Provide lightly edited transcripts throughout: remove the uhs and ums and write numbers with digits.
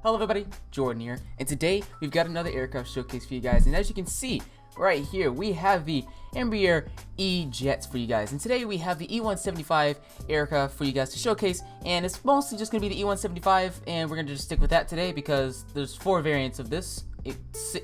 Hello everybody, Jordan here, and today we've got another aircraft showcase for you guys, and as you can see right here, we have the Embraer E-Jets for you guys, and today we have the E-175 aircraft for you guys to showcase, and it's mostly just going to be the E-175, and we're going to just stick with that today because there's 4 variants of this.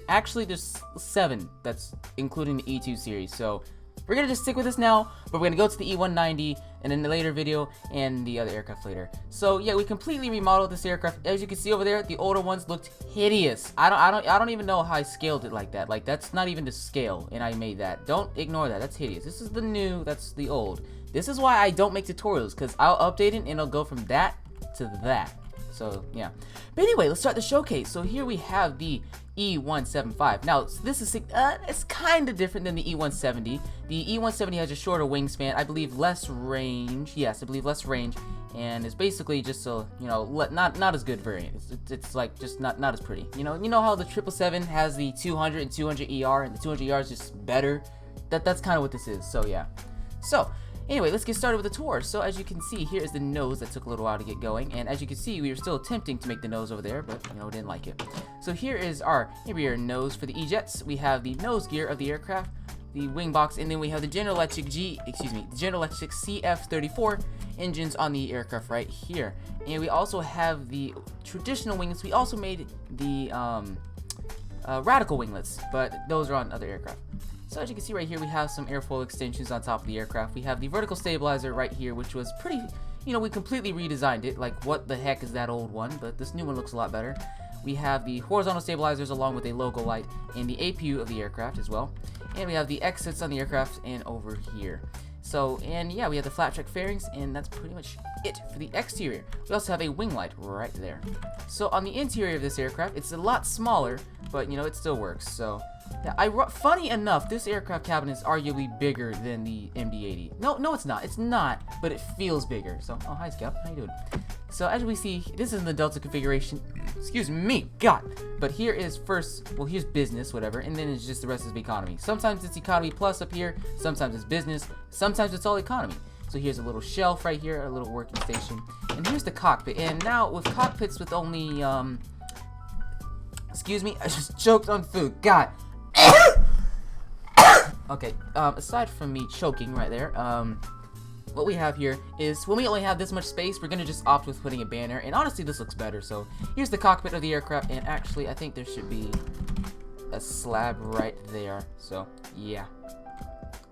Actually, there's 7, that's including the E2 series, so we're going to just stick with this now, but we're going to go to the E-190 and in the later video and the other aircraft later. So yeah, we completely remodeled this aircraft. As you can see over there, the older ones looked hideous. I don't even know how I scaled it like that. Like, that's not even to scale, and I made that. Don't ignore that. That's hideous. This is the new, that's the old. This is why I don't make tutorials, because I'll update it and it'll go from that to that. So yeah, but anyway, let's start the showcase. So here we have the E-175. Now this is it's kind of different than the E-170. The E-170 has a shorter wingspan, I believe less range. Yes, I believe less range, and it's basically just a not as good variant. It's like just not as pretty. You know how the 777 has the 200 and 200 ER, and the 200 ER is just better. That's kind of what this is. So yeah. So anyway, let's get started with the tour. So as you can see, here is the nose that took a little while to get going, and as you can see, we were still attempting to make the nose over there, but didn't like it. So here is our Embraer nose for the E-Jets. We have the nose gear of the aircraft, the wing box, and then we have the General Electric CF34 engines on the aircraft right here. And we also have the traditional wings. We also made the radical winglets, but those are on other aircraft. So as you can see right here, we have some airfoil extensions on top of the aircraft. We have the vertical stabilizer right here, which was pretty, we completely redesigned it. Like, what the heck is that old one? But this new one looks a lot better. We have the horizontal stabilizers along with a logo light and the APU of the aircraft as well. And we have the exits on the aircraft and over here. So, and yeah, we have the flat track fairings, and that's pretty much it for the exterior. We also have a wing light right there. So on the interior of this aircraft, it's a lot smaller, but it still works. So yeah, funny enough, this aircraft cabin is arguably bigger than the MD-80. No, it's not. It's not, but it feels bigger. So, oh, hi, Scout. How you doing? So, as we see, this is the Delta configuration. Excuse me, God. But here is here's business, whatever, and then it's just the rest of economy. Sometimes it's economy plus up here. Sometimes it's business. Sometimes it's all economy. So here's a little shelf right here, a little working station. And here's the cockpit. And now, with cockpits with only, excuse me, I just choked on food. God. Okay, aside from me choking right there, what we have here is, when we only have this much space, we're gonna just opt with putting a banner, and honestly this looks better. So here's the cockpit of the aircraft, and actually I think there should be a slab right there. So yeah,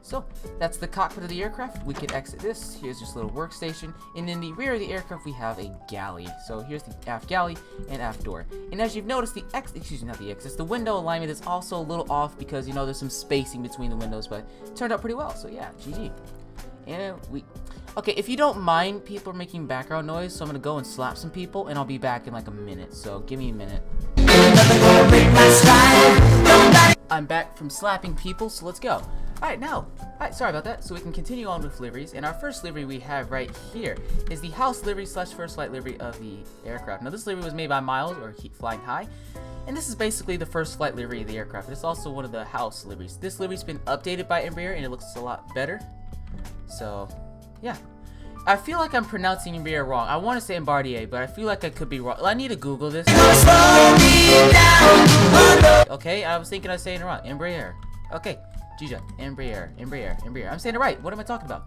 so that's the cockpit of the aircraft. We can exit this. Here's just a little workstation, and in the rear of the aircraft we have a galley. So here's the aft galley and aft door. And as you've noticed, the window alignment is also a little off because there's some spacing between the windows, but it turned out pretty well. So yeah, GG. And okay, if you don't mind, people are making background noise, so I'm gonna go and slap some people, and I'll be back in like a minute. So give me a minute. I'm back from slapping people, so let's go. Alright, sorry about that. So we can continue on with liveries, and our first livery we have right here is the house livery / first flight livery of the aircraft. Now this livery was made by Miles, or Keep Flying High, and this is basically the first flight livery of the aircraft. It's also one of the house liveries. This livery's been updated by Embraer, and it looks a lot better. So yeah, I feel like I'm pronouncing Embraer wrong. I want to say Embardier, but I feel like I could be wrong. I need to Google this. Okay, I was thinking I was saying it wrong. Embraer. Okay. G-Jet, Embraer. I'm saying it right. What am I talking about?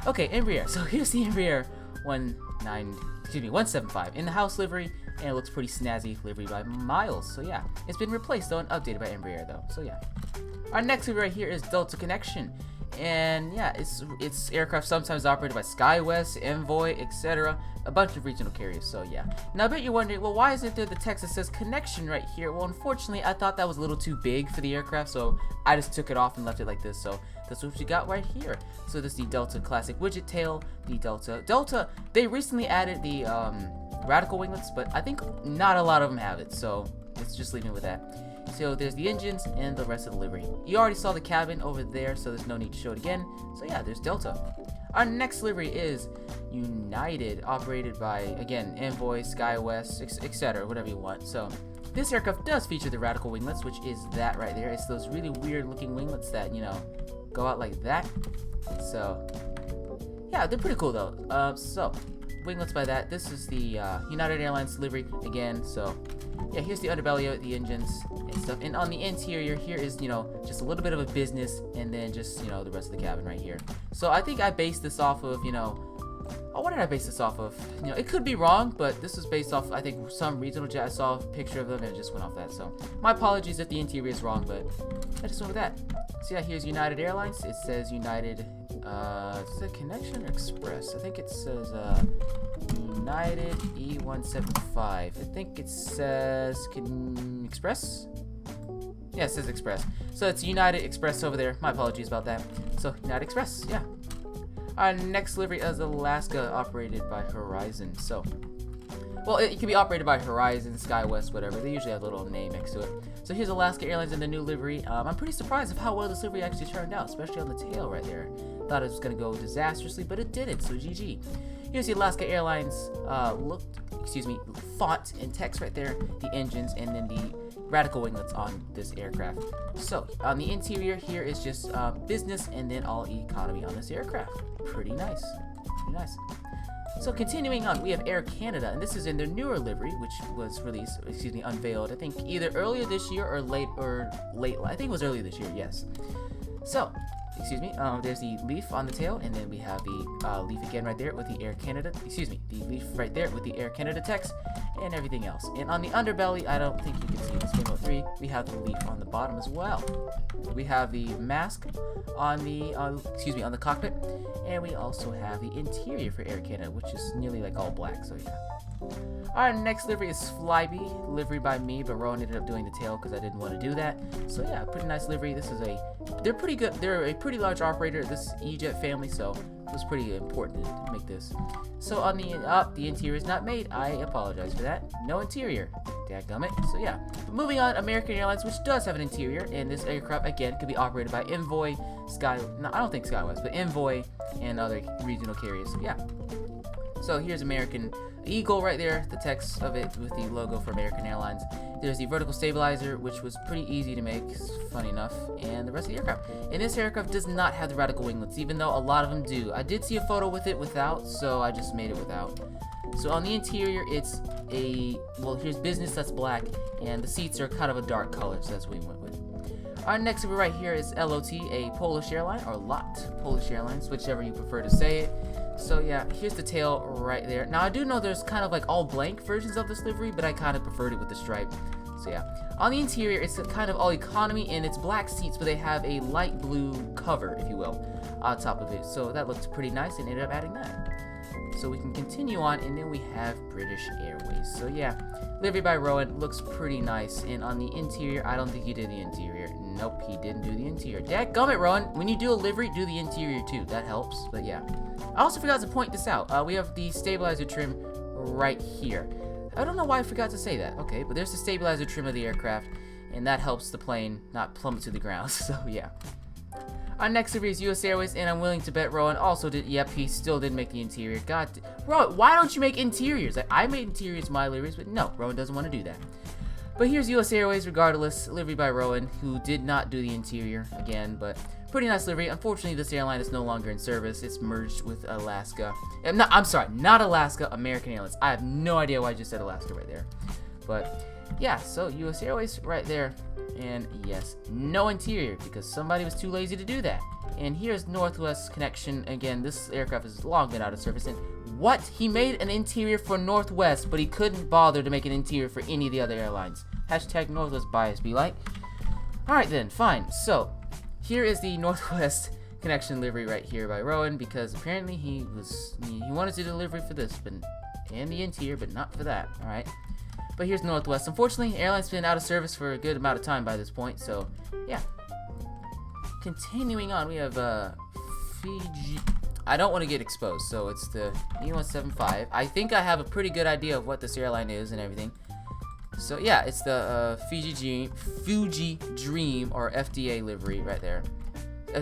Okay, Embraer. So here's the Embraer 175 in the house livery, and it looks pretty snazzy livery by Miles. So yeah, it's been replaced though and updated by Embraer though. So yeah, our next livery right here is Delta Connection, and yeah, it's aircraft sometimes operated by SkyWest, Envoy, etc. A bunch of regional carriers. So yeah. Now I bet you're wondering, well, why isn't there the text that says connection right here? Well, unfortunately, I thought that was a little too big for the aircraft, so I just took it off and left it like this. So that's what you got right here. So this is the Delta Classic widget tail, the Delta. They recently added the radical winglets, but I think not a lot of them have it. So let's just leave it with that. So there's the engines and the rest of the livery. You already saw the cabin over there, so there's no need to show it again. So yeah, there's Delta. Our next livery is United, operated by, again, Envoy, SkyWest, etc., whatever you want. So this aircraft does feature the radical winglets, which is that right there. It's those really weird looking winglets that, go out like that. So yeah, they're pretty cool though. So winglets by that. This is the United Airlines livery again. So yeah, here's the underbelly of it, the engines and stuff. And on the interior, here is, you know, just a little bit of a business, and then just, you know, the rest of the cabin right here. So I think I based this off of, you know, oh, what did I base this off of? You know, it could be wrong, but this is based off, I think, some regional jet. I saw a picture of them and it just went off that. So my apologies if the interior is wrong, but I just went with that. So yeah, here's United Airlines. It says United, is it Connection or Express? I think it says United E-175. I think it says Express? Yeah, it says Express. So it's United Express over there. My apologies about that. So United Express, yeah. Our next livery is Alaska, operated by Horizon. So, well, it can be operated by Horizon, SkyWest, whatever. They usually have a little name next to it. So here's Alaska Airlines in the new livery. I'm pretty surprised of how well this livery actually turned out, especially on the tail right there. Thought it was going to go disastrously, but it didn't, so GG. Here's the Alaska Airlines font and text right there, the engines, and then the radical winglets on this aircraft. So on the interior, here is just business and then all economy on this aircraft. Pretty nice, pretty nice. So continuing on, we have Air Canada, and this is in their newer livery, which was released, unveiled, I think either earlier this year or late, I think it was earlier this year, yes. So, there's the leaf on the tail, and then we have the leaf again right there with the Air Canada, the leaf right there with the Air Canada text, and everything else. And on the underbelly, I don't think you can see this, Game Mode 3, we have the leaf on the bottom as well. We have the mask on the, on the cockpit, and we also have the interior for Air Canada, which is nearly like all black, so yeah. Our next livery is Flybe, livery by me, but Rowan ended up doing the tail because I didn't want to do that. So yeah, pretty nice livery. This is they're pretty good. They're a pretty large operator, this E-Jet family, so it was pretty important to make this. So on the interior is not made. I apologize for that. No interior. Dadgummit. So yeah, but moving on, American Airlines, which does have an interior, and this aircraft again could be operated by Envoy, I don't think SkyWest, but Envoy and other regional carriers. So yeah. So here's American Eagle right there, the text of it with the logo for American Airlines. There's the vertical stabilizer, which was pretty easy to make, funny enough, and the rest of the aircraft. And this aircraft does not have the radical winglets, even though a lot of them do. I did see a photo with it without, so I just made it without. So on the interior, it's here's business, that's black, and the seats are kind of a dark color, so that's what we went with. Our next one right here is LOT, a Polish airline, or LOT, Polish Airlines, whichever you prefer to say it. So yeah, here's the tail right there. Now I do know there's kind of like all blank versions of this livery, but I kind of preferred it with the stripe. So yeah, on the interior, it's kind of all economy, and it's black seats, but they have a light blue cover, if you will, on top of it. So that looked pretty nice, and ended up adding that. So we can continue on, and then we have British Airways. So yeah, livery by Rowan, looks pretty nice. And on the interior, I don't think he did the interior. Nope, he didn't do the interior. Dadgummit, Rowan, when you do a livery, do the interior too. That helps, but yeah. I also forgot to point this out. We have the stabilizer trim right here. I don't know why I forgot to say that. Okay, but there's the stabilizer trim of the aircraft, and that helps the plane not plummet to the ground. So yeah. Our next livery is US Airways, and I'm willing to bet Rowan also did. Yep, he still didn't make the interior. God, Rowan, why don't you make interiors? Like, I made interiors my liveries, but no, Rowan doesn't want to do that. But here's US Airways, regardless, livery by Rowan, who did not do the interior again, but pretty nice livery. Unfortunately, this airline is no longer in service. It's merged with Alaska. I'm sorry, not Alaska, American Airlines. I have no idea why I just said Alaska right there. But yeah, so US Airways right there. And yes, no interior because somebody was too lazy to do that. And here's Northwest Connection. Again, this aircraft has long been out of service. And what? He made an interior for Northwest, but he couldn't bother to make an interior for any of the other airlines. Hashtag Northwest bias be like. Alright then, fine. So, here is the Northwest Connection livery right here by Rowan, because apparently he wanted to do delivery for this, and the interior, but not for that. Alright. But here's Northwest. Unfortunately, the airline's been out of service for a good amount of time by this point, so yeah. Continuing on, we have Fiji. I don't want to get exposed, so it's the E-175. I think I have a pretty good idea of what this airline is and everything. So yeah, it's the Fuji Dream or FDA livery right there.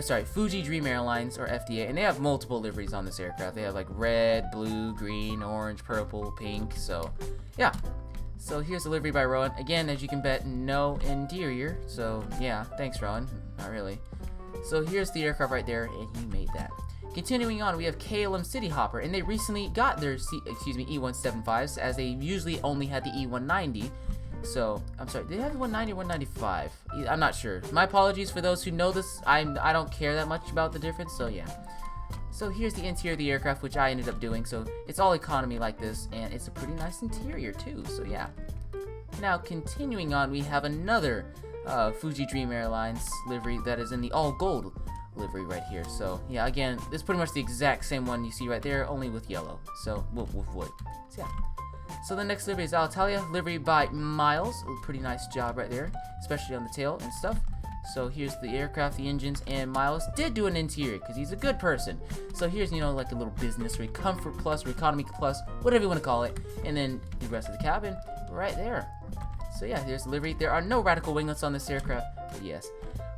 Sorry, Fuji Dream Airlines or FDA, and they have multiple liveries on this aircraft. They have like red, blue, green, orange, purple, pink. So yeah. So here's the livery by Rowan. Again, as you can bet, no interior. So yeah, thanks Rowan. Not really. So here's the aircraft right there, and he made that. Continuing on, we have KLM City Hopper, and they recently got their E-175s, as they usually only had the E-190. So, I'm sorry, did they have the 190 or 195? I'm not sure. My apologies for those who know this. I don't care that much about the difference, so yeah. So here's the interior of the aircraft, which I ended up doing. So it's all economy like this, and it's a pretty nice interior too, so yeah. Now, continuing on, we have another Fuji Dream Airlines livery that is in the all gold livery right here. So yeah, again, this is pretty much the exact same one you see right there, only with yellow. So with wood. So yeah. So the next livery is Alitalia, livery by Miles. A pretty nice job right there, especially on the tail and stuff. So here's the aircraft, the engines, and Miles did do an interior because he's a good person. So here's, you know, like a little business or comfort plus or economy plus, whatever you want to call it. And then the rest of the cabin right there. So yeah, here's the livery. There are no radical winglets on this aircraft, but yes.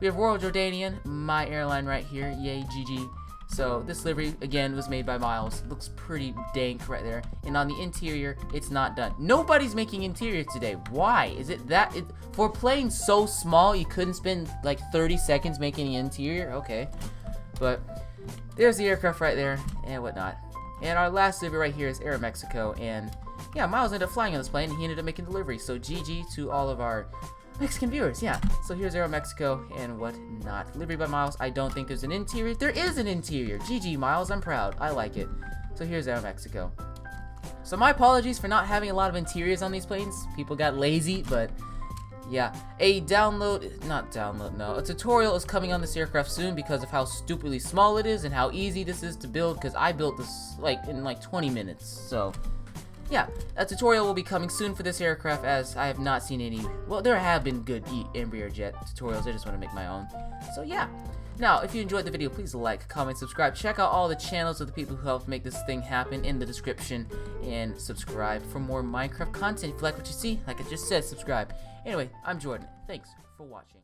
We have Royal Jordanian, my airline right here. Yay, GG. So this livery, again, was made by Miles. Looks pretty dank right there. And on the interior, it's not done. Nobody's making interior today. Why? Is it that... for playing so small, you couldn't spend like 30 seconds making the interior? Okay. But there's the aircraft right there and whatnot. And our last livery right here is Aeromexico. And yeah, Miles ended up flying on this plane. And he ended up making delivery. So GG to all of our Mexican viewers, yeah. So here's Aeromexico and whatnot. Livery by Miles. I don't think there's an interior. There is an interior. GG, Miles. I'm proud. I like it. So here's Aeromexico. So my apologies for not having a lot of interiors on these planes. People got lazy, but yeah. A tutorial is coming on this aircraft soon because of how stupidly small it is and how easy this is to build, because I built this in 20 minutes. So yeah, a tutorial will be coming soon for this aircraft, as I have not seen any. Well, there have been good Embraer jet tutorials. I just want to make my own. So yeah. Now, if you enjoyed the video, please like, comment, subscribe. Check out all the channels of the people who helped make this thing happen in the description, and subscribe for more Minecraft content. If you like what you see, like I just said, subscribe. Anyway, I'm Jordan. Thanks for watching.